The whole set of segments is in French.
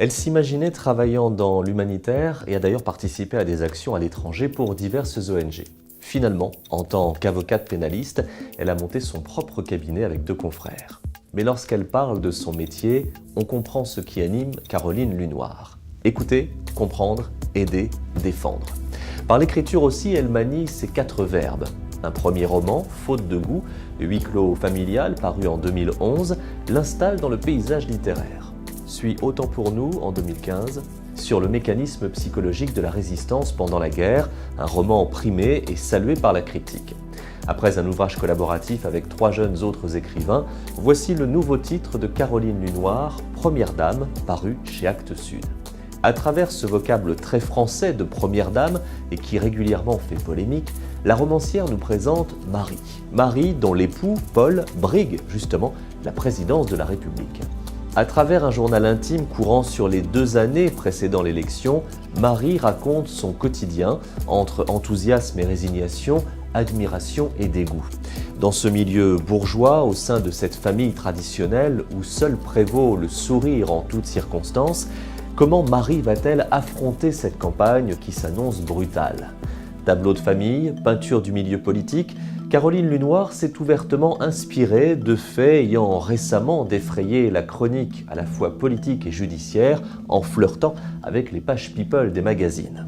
Elle s'imaginait travaillant dans l'humanitaire et a d'ailleurs participé à des actions à l'étranger pour diverses ONG. Finalement, en tant qu'avocate pénaliste, elle a monté son propre cabinet avec 2 confrères. Mais lorsqu'elle parle de son métier, on comprend ce qui anime Caroline Lunoir. Écouter, comprendre, aider, défendre. Par l'écriture aussi, elle manie ses 4 verbes. Un premier roman, Faute de goût, huis clos familial, paru en 2011, l'installe dans le paysage littéraire. Suit Autant pour nous, en 2015, sur le mécanisme psychologique de la résistance pendant la guerre, un roman primé et salué par la critique. Après un ouvrage collaboratif avec 3 jeunes autres écrivains, voici le nouveau titre de Caroline Lunoir, Première Dame, paru chez Actes Sud. À travers ce vocable très français de Première Dame, et qui régulièrement fait polémique, la romancière nous présente Marie. Marie dont l'époux, Paul, brigue justement la présidence de la République. À travers un journal intime courant sur les 2 années précédant l'élection, Marie raconte son quotidien entre enthousiasme et résignation, admiration et dégoût. Dans ce milieu bourgeois, au sein de cette famille traditionnelle où seul prévaut le sourire en toutes circonstances, comment Marie va-t-elle affronter cette campagne qui s'annonce brutale ? Tableau de famille, peinture du milieu politique, Caroline Lunoir s'est ouvertement inspirée de faits ayant récemment défrayé la chronique à la fois politique et judiciaire en flirtant avec les pages people des magazines.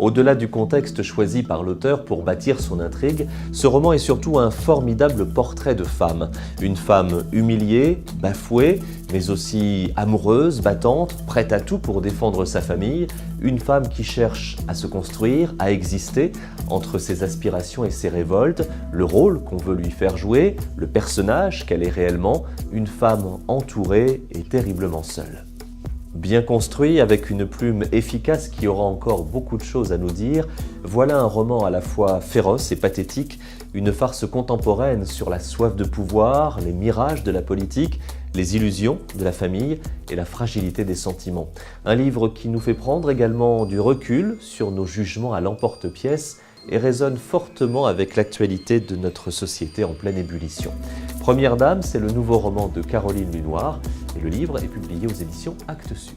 Au-delà du contexte choisi par l'auteur pour bâtir son intrigue, ce roman est surtout un formidable portrait de femme. Une femme humiliée, bafouée, mais aussi amoureuse, battante, prête à tout pour défendre sa famille. Une femme qui cherche à se construire, à exister, entre ses aspirations et ses révoltes, le rôle qu'on veut lui faire jouer, le personnage qu'elle est réellement, une femme entourée et terriblement seule. Bien construit, avec une plume efficace qui aura encore beaucoup de choses à nous dire, voilà un roman à la fois féroce et pathétique, une farce contemporaine sur la soif de pouvoir, les mirages de la politique, les illusions de la famille et la fragilité des sentiments. Un livre qui nous fait prendre également du recul sur nos jugements à l'emporte-pièce et résonne fortement avec l'actualité de notre société en pleine ébullition. Première Dame, c'est le nouveau roman de Caroline Lunoir et le livre est publié aux éditions Actes Sud.